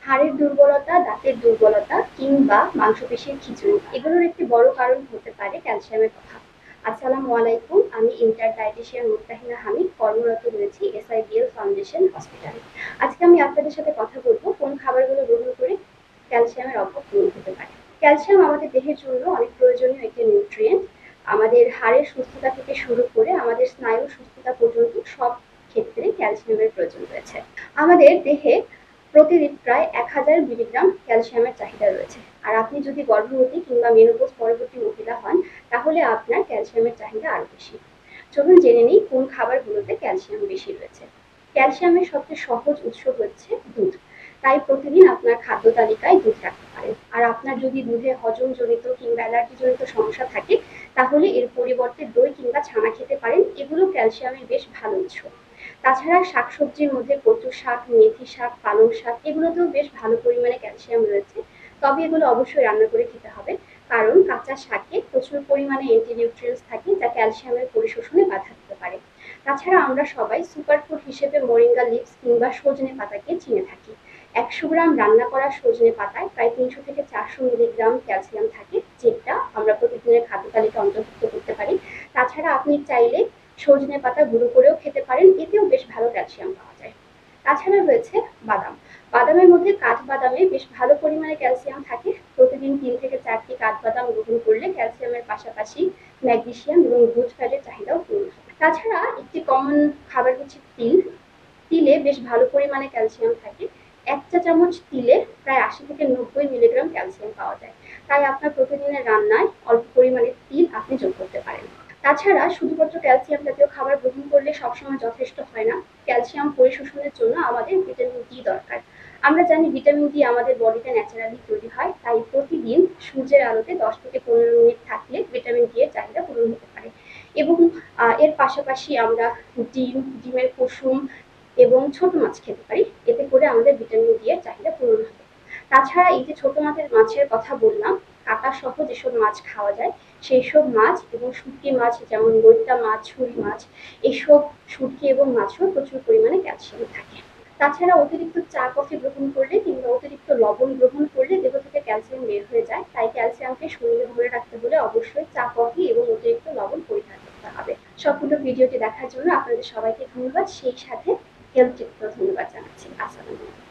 হাড়ের দুর্বলতা, দাঁতের দুর্বলতা কিংবা মাংসপেশির খিঁচুনি এগুলোর একটি বড় কারণ হতে পারে ক্যালসিয়ামের অভাব। আসসালামু আলাইকুম, আমি ইন্টার ডায়েটিশিয়ান মুত্তাহিনা হামিদ, কর্মরত রয়েছি এসআইবিএল ফাউন্ডেশন হসপিটালে। আজকে আমি আপনাদের সাথে কথা বলবো কোন খাবারগুলো গ্রহণ করে ক্যালসিয়ামের অভাব পূরণ হতে পারে। ক্যালসিয়াম আমাদের দেহের জন্য অনেক প্রয়োজনীয় একটি নিউট্রিয়েন্ট। আমাদের হাড়ের সুস্থতা থেকে শুরু করে আমাদের স্নায়ুর সুস্থতা পর্যন্ত সব ক্ষেত্রে ক্যালসিয়ামের প্রয়োজন রয়েছে। আমাদের দেহে প্রতিদিন প্রায় 1000 মিলিগ্রাম ক্যালসিয়ামের চাহিদা রয়েছে। আর আপনি যদি গর্ভবতী কিংবা মেনোপজ পরবর্তী মহিলা হন, তাহলে আপনার ক্যালসিয়ামের চাহিদা আরো বেশি। চলুন জেনে নিই কোন খাবারগুলোতে ক্যালসিয়াম বেশি রয়েছে। ক্যালসিয়ামের সবচেয়ে সহজ উৎস হচ্ছে দুধ। তাই প্রতিদিন আপনার খাদ্য তালিকায় দুধ রাখতে পারেন। আর আপনার যদি দুধে হজমজনিত কিংবা অ্যালার্জিজনিত সমস্যা থাকে, তাহলে এর পরিবর্তে দই কিংবা ছানা খেতে পারেন। এগুলো ক্যালসিয়ামের বেশ ভালো উৎস। তাছাড়া শাকসবজির মধ্যে কচু শাক, মেথি শাক, পালং শাক এগুলোতেও বেশ ভালো পরিমাণে ক্যালসিয়াম রয়েছে। তবে এগুলো অবশ্যই রান্না করে খেতে হবে, কারণ কাঁচা শাকে প্রচুর পরিমাণে অ্যান্টিনিউট্রিয়েন্টস থাকে যা ক্যালসিয়ামের পরিশোষণে বাধা দিতে পারে। তাছাড়া আমরা সবাই সুপারফুড হিসেবে মোরিঙ্গা লিভস কিংবা সজনে পাতাকে চিনে থাকি। 100 গ্রাম রান্না করা সজনে পাতায় প্রায় 300 থেকে 400 মিলিগ্রাম ক্যালসিয়াম থাকে, যেটা আমরা প্রতিদিনের খাদ্য তালিকা অন্তর্ভুক্ত করতে পারি। তাছাড়া আপনি চাইলে সজনে পাতা গুঁড়ো করেও খেতে পারেন, এতেও বেশ ভালো ক্যালসিয়াম পাওয়া যায়। তাছাড়া রয়েছে বাদাম। বাদামের মধ্যে কাঠবাদামে বেশ ভালো পরিমাণে ক্যালসিয়াম থাকে। প্রতিদিন 3 থেকে 4টি কাঠবাদাম গ্রহণ করলে ক্যালসিয়ামের পাশাপাশি ম্যাগনেসিয়াম এবং গুড ফ্যাটের চাহিদাও পূরণ হবে। তাছাড়া একটি কমন খাবার হচ্ছে তিল। তিলে বেশ ভালো পরিমাণে ক্যালসিয়াম থাকে। 1 চা চামচ তিলে প্রায় 80 থেকে 90 মিলিগ্রাম ক্যালসিয়াম পাওয়া যায়। তাই আপনার প্রতিদিনের রান্নায় অল্প পরিমাণে তিল আপনি যোগ করতে পারেন। তাছাড়া শুধুমাত্র ক্যালসিয়াম জাতীয় খাবার গ্রহণ করলে সবসময় যথেষ্ট হয় না। ক্যালসিয়াম পরিশোষণের জন্য আমাদের ভিটামিন ডি দরকার। আমরা জানি ভিটামিন ডি আমাদের বডিতে ন্যাচারালি তৈরি হয়, তাই প্রতিদিন সূর্যের আলোতে 10 থেকে 15 মিনিট থাকলে ভিটামিন ডি এর চাহিদা পূরণ হতে পারে। এবং এর পাশাপাশি আমরা ডিমের কুসুম এবং ছোট মাছ খেতে পারি। এতে করে আমাদের ভিটামিন ডি এর চাহিদা পূরণ হবে। তাছাড়া এই যে ছোট মাছের কথা বললাম, কাঁটা সহ যেসব মাছ খাওয়া যায়, সেই সব মাছ এবং শুটকি মাছ যেমন লইট্টা মাছ, ছুরি মাছ, এসব শুটকি এবং মাছও প্রচুর পরিমাণে ক্যালসিয়াম থাকে। তাছাড়া অতিরিক্ত চা কফি গ্রহণ করলে কিংবা অতিরিক্ত লবণ গ্রহণ করলে দেহ থেকে ক্যালসিয়াম বের হয়ে যায়। তাই ক্যালসিয়ামকে শরীরে ধরে রাখতে হলে অবশ্যই চা কফি এবং অতিরিক্ত লবণ পরিহার করতে হবে। সম্পূর্ণ ভিডিওটি দেখার জন্য আপনাদের সবাইকে ধন্যবাদ, সেই সাথে হেলথ টিপসও ধন্যবাদ জানাচ্ছি। আসসালামু আলাইকুম।